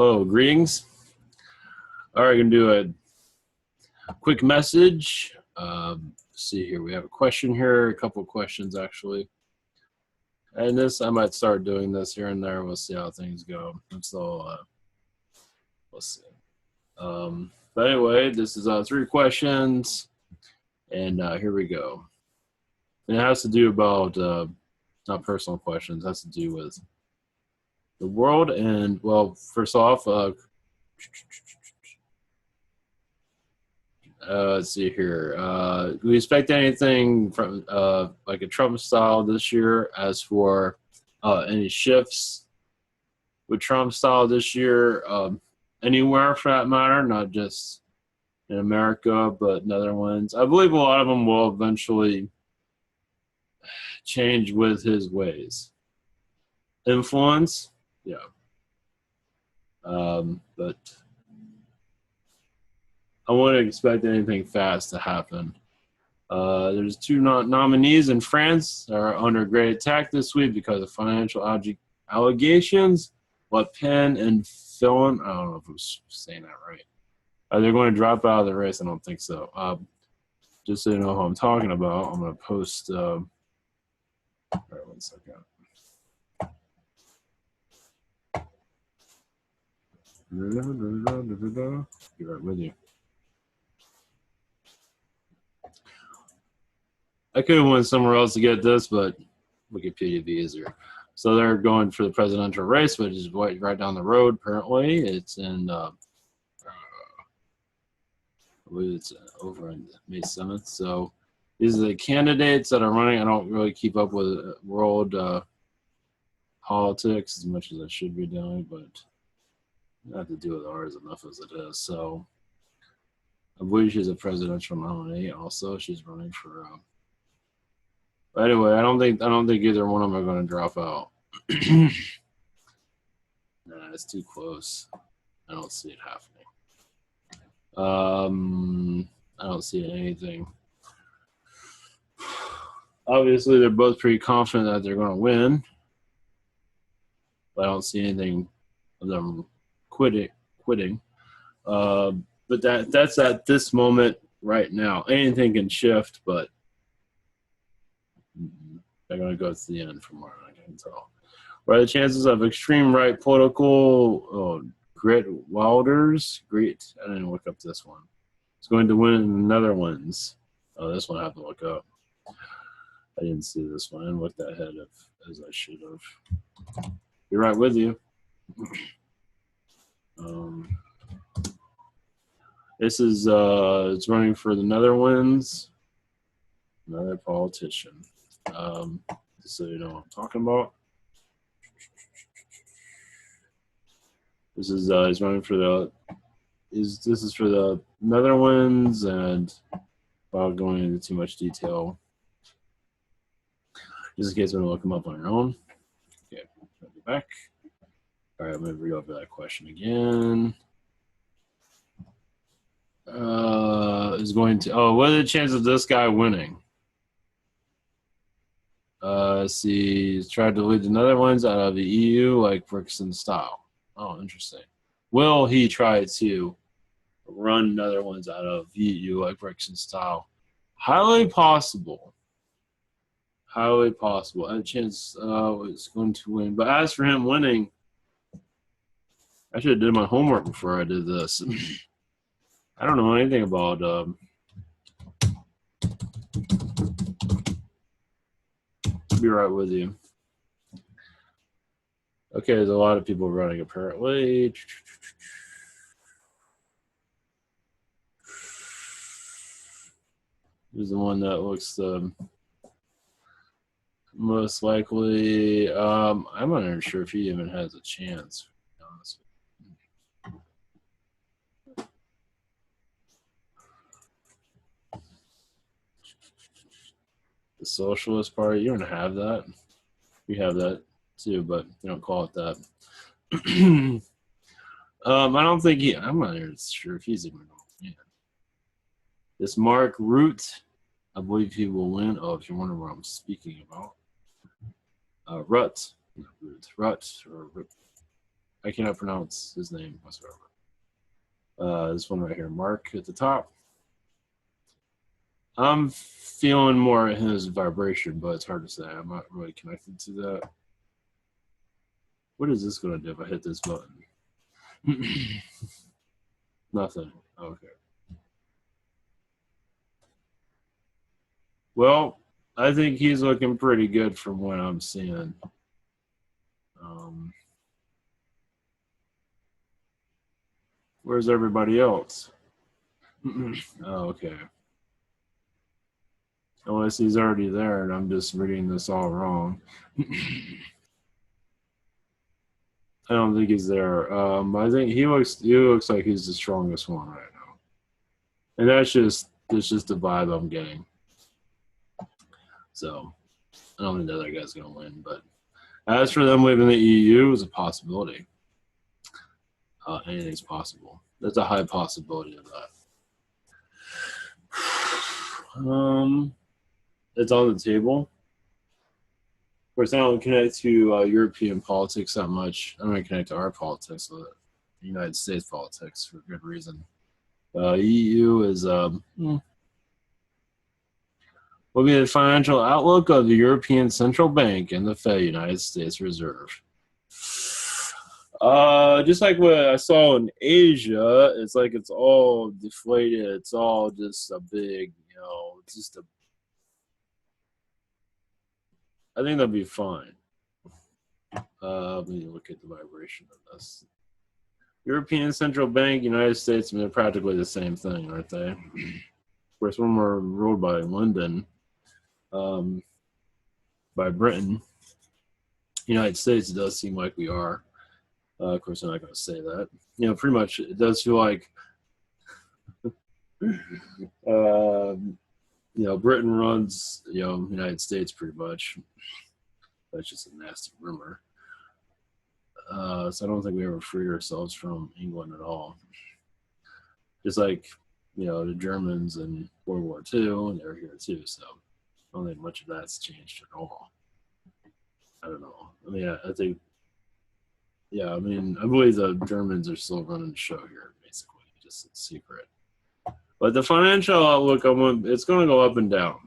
Hello, greetings. All right, going to do a quick message. See here, we have a question here, a couple of questions actually. And this, I might start doing this here and there. We'll see how things go. So, we'll see. But anyway, this is 3 questions, and here we go. And it has to do about, not personal questions, it has to do with the world. And, well, first off, let's see here. Do we expect anything from like a Trump style this year? As for any shifts with Trump style this year, anywhere for that matter, not just in America, but Netherlands. I believe a lot of them will eventually change with his ways. Influence, yeah. But I wouldn't expect anything fast to happen. There's 2 nominees in France that are under great attack this week because of financial allegations. Le Pen and Fillon, I don't know if I'm saying that right. They're going to drop out of the race. I don't think so. Just so you know who I'm talking about, I'm going to post. All right, 1 second. Be right with you. I could have went somewhere else to get this, but Wikipedia would be easier. So they're going for the presidential race, which is right down the road. Apparently, it's in. I believe it's over on May 7th. So these are the candidates that are running. I don't really keep up with world politics as much as I should be doing, but I have to do with ours enough as it is. So I believe she's a presidential nominee. Also, she's running for. But anyway, I don't think either one of them are going to drop out. Nah, it's too close. I don't see it happening. I don't see anything. Obviously, they're both pretty confident that they're going to win, but I don't see anything of them quitting. But that's at this moment right now. Anything can shift, but they're going to go to the end from what I can tell. What are the chances of extreme right political Geert Wilders? Great. I didn't look up this one. It's going to win in the Netherlands. Oh, this one I have to look up. I didn't see this one. I didn't look that ahead as I should have. Be right with you. This is it's running for the Netherlands. Another politician. Just so you know what I'm talking about. This is he's running for the. This is for the Netherlands, and without going into too much detail, just in case you want to look them up on your own. Okay, go back. All right, I'm going to read over that question again. Is going to. Oh, what are the chances of this guy winning? See, he's tried to lead the Netherlands out of the EU like Brixton style. Oh, interesting. Will he try to run Netherlands out of EU like Brixton style? Highly possible. Highly possible. A chance is going to win. But as for him winning, I should have did my homework before I did this. I don't know anything about be right with you. Okay, there's a lot of people running apparently. Here's the one that looks the most likely. I'm not even sure if he even has a chance, to be honest with you. The Socialist Party, you don't have that. We have that too, but they don't call it that. I don't think I'm not even sure if he's even going to win. This Mark Rutte, I believe he will win. Oh, if you're wondering what I'm speaking about. Rutte or Rutte. I cannot pronounce his name whatsoever. This one right here, Mark at the top. I'm feeling more his vibration, but it's hard to say. I'm not really connected to that. What is this going to do if I hit this button? Nothing. Okay. Well, I think he's looking pretty good from what I'm seeing. Where's everybody else? Oh, okay. Unless he's already there and I'm just reading this all wrong. I don't think he's there. I think he looks like he's the strongest one right now. And that's just the vibe I'm getting. So I don't think the other guy's gonna win, but as for them leaving the EU, is a possibility. Anything's possible. There's a high possibility of that. It's on the table. Of course, I don't connect to European politics that much. I don't connect to our politics, the United States politics, for good reason. EU is will be the financial outlook of the European Central Bank and the Fed, United States Reserve. Just like what I saw in Asia, it's like it's all deflated. It's all just a big, I think that'll be fine. Let me look at the vibration of this. European Central Bank, United States, they're practically the same thing, aren't they? Of course, when we're ruled by London, by Britain, United States, it does seem like we are. Of course, I'm not going to say that. Pretty much, it does feel like, Britain runs, United States pretty much. That's just a nasty rumor. So I don't think we ever freed ourselves from England at all. Just like, the Germans in World War II, and they're here too. So I don't think much of that's changed at all. I don't know. I mean, I think, I believe the Germans are still running the show here, basically, just a secret. But the financial outlook, it's going to go up and down.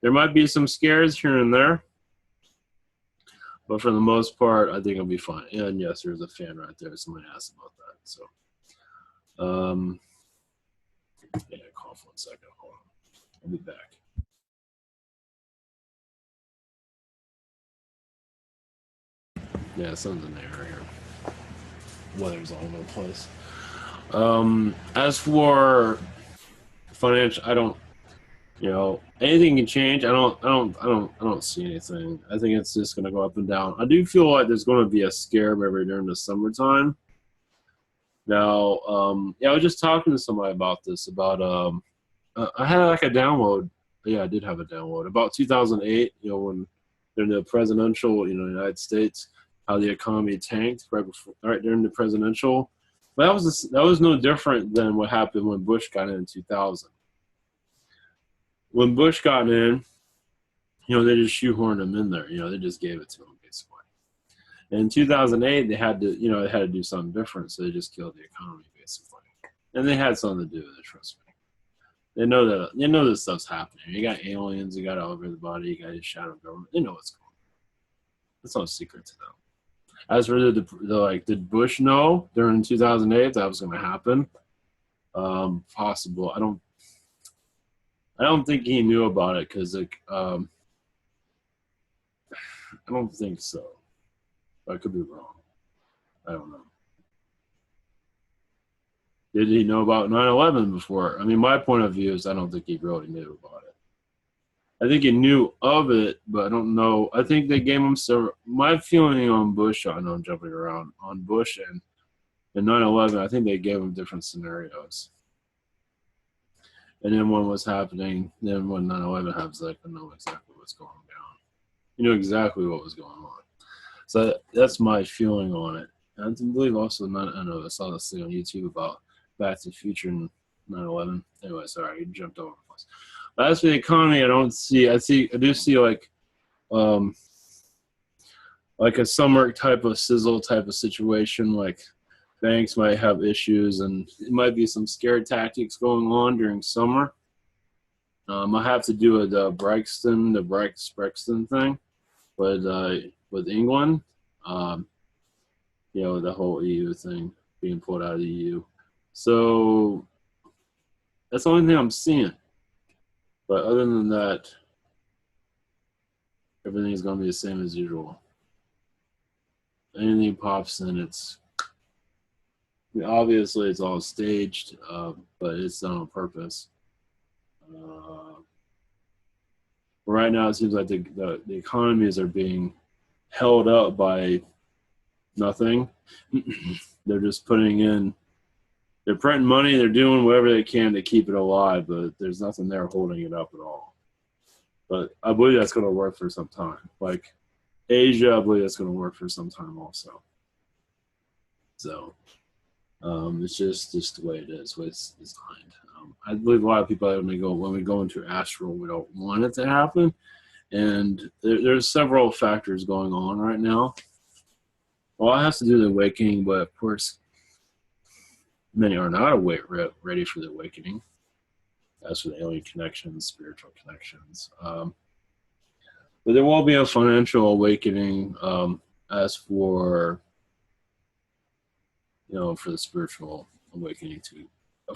There might be some scares here and there, but for the most part, I think it'll be fine. And yes, there's a fan right there. Somebody asked about that. So, cough 1 second. Hold on. I'll be back. Yeah, something's in the air here. Weather's all over the place. As for financial, I don't, anything can change. I don't see anything. I think it's just going to go up and down. I do feel like there's going to be a scare maybe during the summertime. Now, I was just talking to somebody about this. I had like a download. Yeah, I did have a download about 2008. When during the presidential, United States, how the economy tanked right during the presidential. But that was no different than what happened when Bush got in 2000. When Bush got in, they just shoehorned him in there. They just gave it to him basically. And in 2008, they had to do something different, so they just killed the economy basically. And they had something to do with it. Trust me. They know this stuff's happening. You got aliens, you got all over the body, you got your shadow government. They know what's going on. It's no secret to them. As for did Bush know during 2008 that was going to happen? Possible. I don't think he knew about it because I don't think so. I could be wrong. I don't know. Did he know about 9/11 before? My point of view is I don't think he really knew about it. I think he knew of it, but I don't know. I think they gave him my feeling on Bush, I know I'm jumping around, on Bush and 9/11, I think they gave him different scenarios. And then when was happening, then when 9/11 happens, I know exactly what's going down. You know exactly what was going on. So that's my feeling on it. And I believe also, I saw this thing on YouTube about Back to the Future and 9/11. Anyway, sorry, I jumped over the place. But as for the economy, I do see like, like a summer type of sizzle type of situation. Like banks might have issues, and it might be some scare tactics going on during summer. I have to do with Brexton thing, with England. Um, the whole EU thing being pulled out of the EU. So that's the only thing I'm seeing. But other than that, everything's going to be the same as usual. Anything pops in, obviously it's all staged, but it's done on purpose. Right now, it seems like the economies are being held up by nothing. They're just they're printing money, they're doing whatever they can to keep it alive, but there's nothing there holding it up at all. But I believe that's going to work for some time. Like Asia, I believe that's going to work for some time also. So it's just the way it is, the way it's designed. I believe a lot of people, when we go into astral, we don't want it to happen. And there's several factors going on right now. Well, it has to do with the awakening, but of course, many are not ready for the awakening. As for the alien connections, spiritual connections. But there will be a financial awakening as for, for the spiritual awakening too. The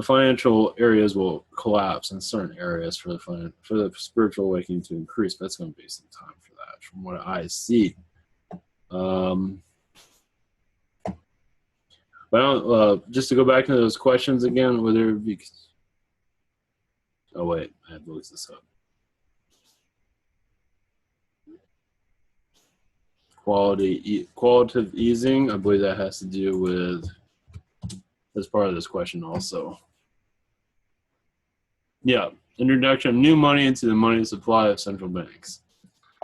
financial areas will collapse in certain areas for the spiritual awakening to increase. But that's going to be some time for that, from what I see. But just to go back to those questions again, whether it be, oh wait, I have to look this up. Qualitative easing, I believe that has to do with, as part of this question also. Yeah, introduction of new money into the money supply of central banks.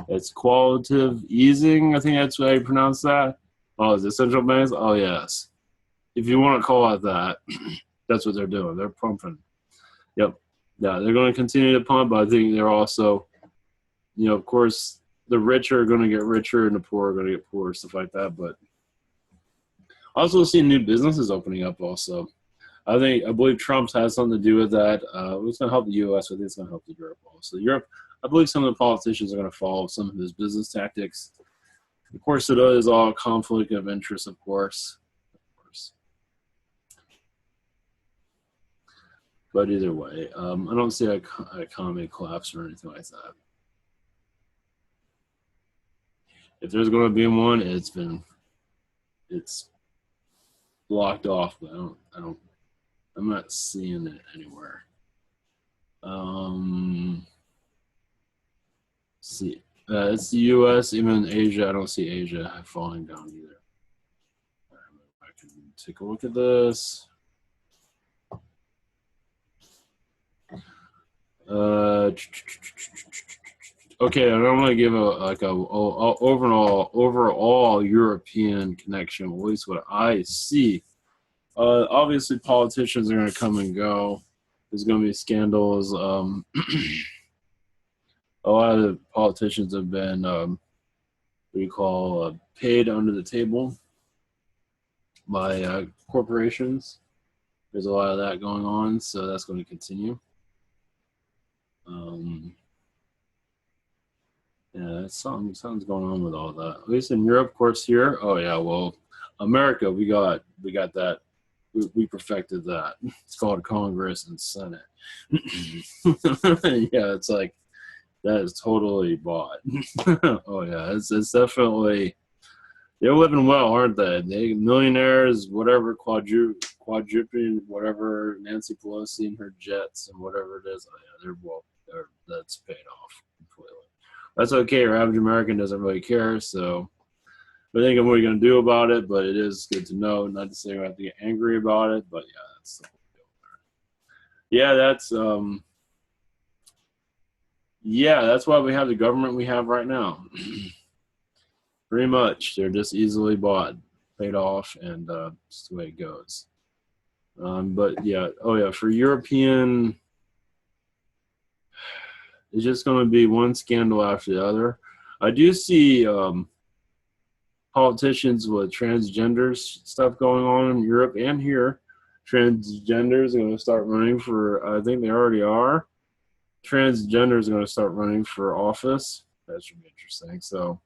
It's qualitative easing, I think that's how you pronounce that. Oh, is it central banks? Oh, yes. If you want to call it that, that's what they're doing. They're pumping. Yep. Yeah, they're going to continue to pump, but I think they're also, of course, the rich are going to get richer and the poor are going to get poorer, stuff like that. But also see new businesses opening up also. I believe Trump's has something to do with that. It's going to help the U.S., I think it's going to help the Europe also. Europe, I believe some of the politicians are going to follow some of his business tactics. Of course, it is all conflict of interest, of course. But either way, I don't see an economy collapse or anything like that. If there's going to be one, it's blocked off, but I'm not seeing it anywhere. See, it's the U.S., even Asia. I don't see Asia falling down either. I can take a look at this. Okay, I don't want to give a overall European connection, at least what I see. Obviously, politicians are going to come and go. There's going to be scandals. A lot of the politicians have been, paid under the table by corporations. There's a lot of that going on, so that's going to continue. Yeah, something's going on with all that. At least in Europe, of course, here. Oh yeah, well, America, we got that. We perfected that. It's called Congress and Senate. Yeah, it's like that is totally bought. Oh yeah, it's definitely. They're living well, aren't they? They millionaires, whatever, quadrupling, whatever. Nancy Pelosi and her jets and whatever it is. Oh yeah, that's paid off completely. That's okay. Our average American doesn't really care, so I think what are you going to do about it? But it is good to know. Not to say we have to get angry about it, but yeah, that's the whole deal there. Yeah, that's why we have the government we have right now. Pretty much, they're just easily bought, paid off, and just the way it goes. But yeah, for European, it's just going to be one scandal after the other. I do see politicians with transgenders stuff going on in Europe and here. Transgenders are going to start running for, I think they already are. Transgenders are going to start running for office. That should be interesting. So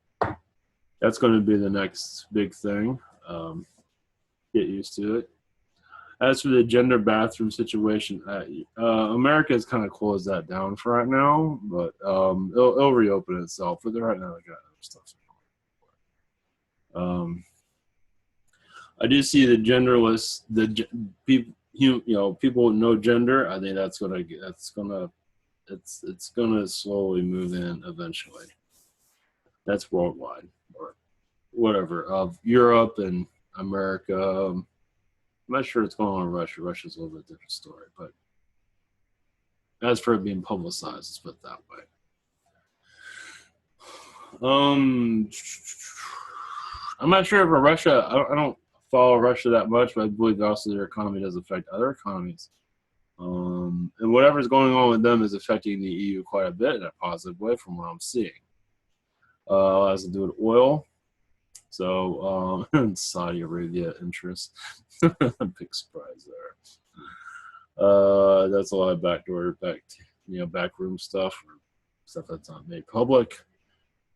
that's going to be the next big thing. Get used to it. As for the gender bathroom situation, America has kind of closed that down for right now, but it'll reopen itself. But right now, they got other stuff. I do see the genderless, people with no gender. I think it's gonna slowly move in eventually. That's worldwide or whatever of Europe and America. I'm not sure what's going on in Russia. Russia's a little bit different story, but as for it being publicized, let's put it that way. I'm not sure if Russia. I don't follow Russia that much, but I believe also their economy does affect other economies. And whatever's going on with them is affecting the EU quite a bit in a positive way, from what I'm seeing. It has to do with oil. So Saudi Arabia interest, big surprise there. That's a lot of backroom stuff, or stuff that's not made public.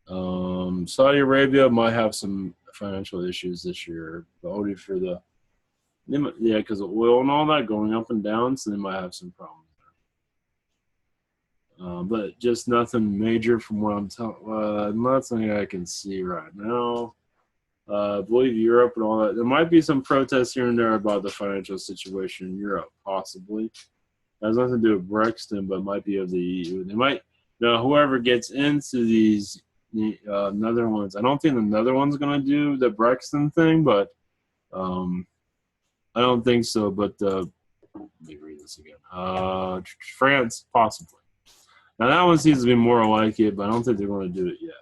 Saudi Arabia might have some financial issues this year, but only for because of oil and all that going up and down, so they might have some problems there. But just nothing major from what I'm telling. Not something I can see right now. I believe Europe and all that. There might be some protests here and there about the financial situation in Europe, possibly. It has nothing to do with Brexit, but might be of the EU. They might, whoever gets into these Netherlands. I don't think the Netherlands going to do the Brexit thing, but I don't think so. But let me read this again. France, possibly. Now that one seems to be more like it, but I don't think they're going to do it yet.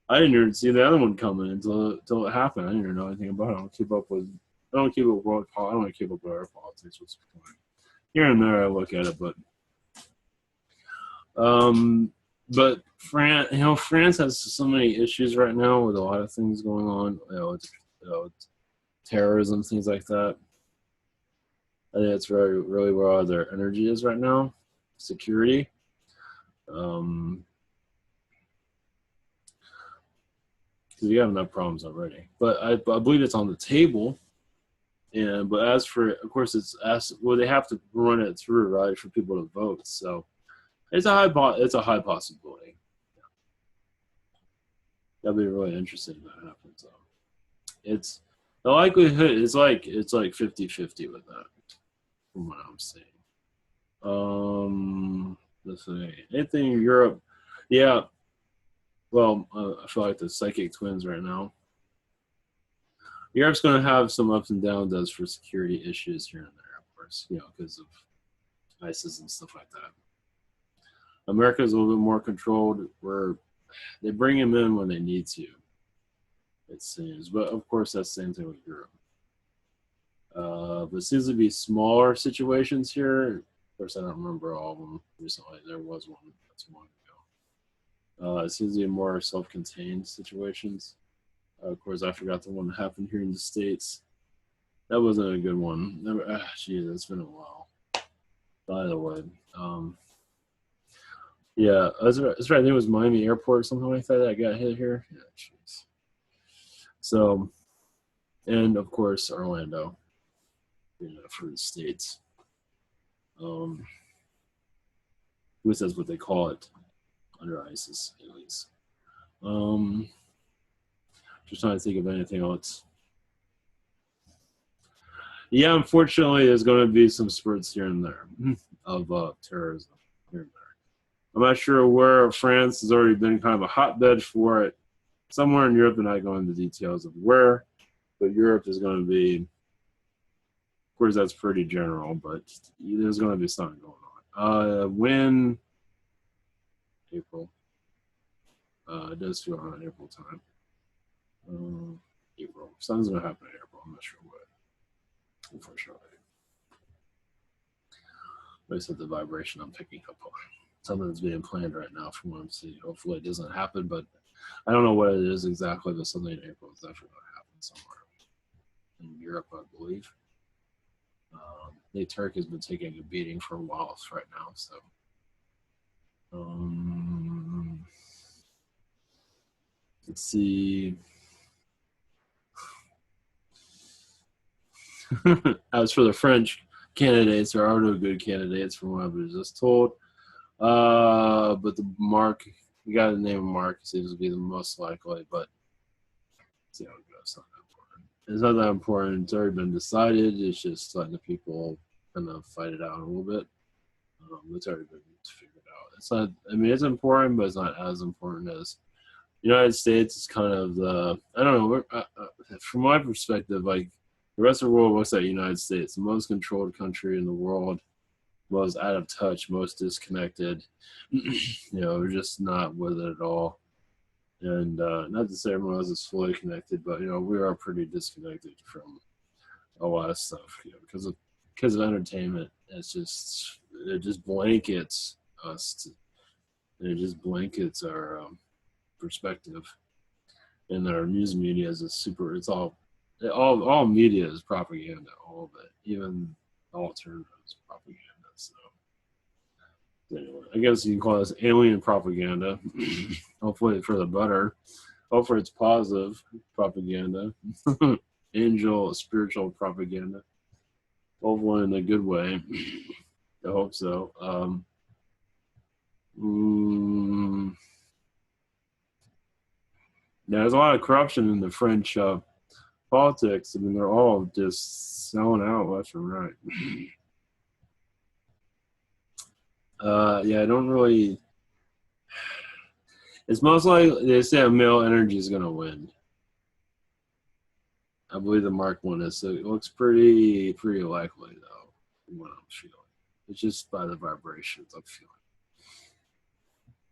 I didn't even see the other one coming until it happened. I didn't even know anything about it. I don't keep up with our politics. What's the point? Here and there, I look at it, but France has so many issues right now with a lot of things going on. Terrorism, things like that. I think that's really where all their energy is right now. Security. Because we have enough problems already. But I believe it's on the table. But as for, of course, they have to run it through, right, for people to vote. So it's a high possibility. Yeah. That'll be really interesting if that happens. It's the likelihood is like 50-50 with that, from what I'm saying. Let's see. Anything in Europe? Yeah. Well, I feel like the psychic twins right now. Europe's going to have some ups and downs as for security issues here and there, of course, because of ISIS and stuff like that. America is a little bit more controlled, where they bring him in when they need to, it seems. But of course, that's the same thing with Europe. But it seems to be smaller situations here. Of course, I don't remember all of them recently. There was one not too long ago. It seems to be more self-contained situations. Of course, I forgot the one that happened here in the States. That wasn't a good one. Geez, it's been a while. By the way, yeah, that's right. I think it was Miami Airport or something like that that got hit here. Yeah, jeez. So, and of course, Orlando, for the States. At least that's what they call it under ISIS, at least. Just trying to think of anything else. Yeah, unfortunately, there's going to be some spurts here and there of terrorism here and there. I'm not sure where. France has already been kind of a hotbed for it. Somewhere in Europe, they're not going into details of where, but Europe is going to be, of course, that's pretty general, but there's going to be something going on. When? April. It does feel around April time. April. Something's going to happen in April. I'm not sure what. Unfortunately. I said the vibration I'm picking up on. something that's being planned right now from what I'm seeing. Hopefully it doesn't happen, but I don't know what it is exactly, but something in April is definitely going to happen somewhere in Europe, I believe. The Turk has been taking a beating for a while right now, so. Let's see. As for the French candidates, there are no good candidates from what I was just told. But the Mark, you got to name Mark, seems to be the most likely, but let's see how it goes. It's not that important. It's not that important. It's already been decided. It's just letting the people kind of fight it out a little bit. It's already been figured out. It's not, I mean, it's important, but it's not as important as the United States is kind of the, I don't know, from my perspective, like the rest of the world looks at the United States, the most controlled country in the world, most out of touch, most disconnected. We're just not with it at all. And not to say everyone else is fully connected, but we are pretty disconnected from a lot of stuff. Because of entertainment, it just blankets us. It just blankets our perspective. And our news media is it's all media is propaganda, all of it, even alternatives propaganda. So anyway, I guess you can call this alien propaganda. Hopefully for the better. Hopefully it's positive propaganda. Angel spiritual propaganda. Hopefully in a good way. I hope so. There's a lot of corruption in the French politics. I mean, they're all just selling out left and right. I don't really. It's most likely they say male energy is going to win. I believe the Mark one is. So it looks pretty likely though, from what I'm feeling. It's just by the vibrations I'm feeling.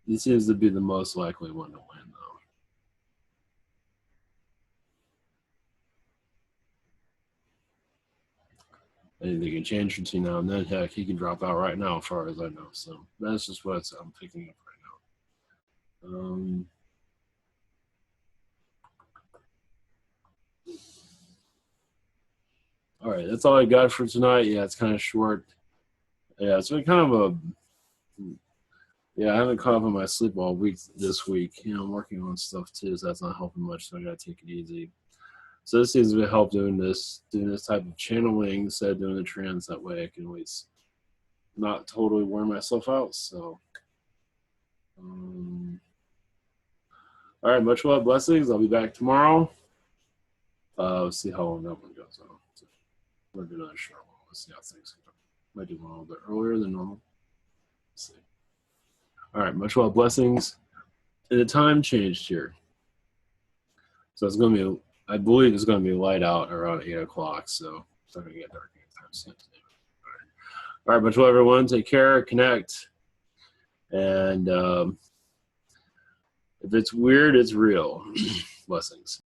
He seems to be the most likely one to win though. Anything can change between now and then. Heck, he can drop out right now, as far as I know. So that's just what I'm picking up right now. All right, that's all I got for tonight. Yeah, it's kind of short. Yeah, it's been kind of I haven't caught up on my sleep all week this week. I'm working on stuff too, so that's not helping much. So I gotta take it easy. So this seems to help doing this type of channeling instead of doing the trance. That way I can at least not totally wear myself out. So, all right, much love, blessings. I'll be back tomorrow. We'll see how long that one goes on. So, might be another short one. Let's see how things go. Might do one a little bit earlier than normal. Let's see. All right, much love, blessings. And the time changed here. So it's going to be, I believe it's going to be light out around 8 o'clock. So it's not going to get dark anytime soon. All right, much love, everyone. Take care, connect. And if it's weird, it's real. Blessings.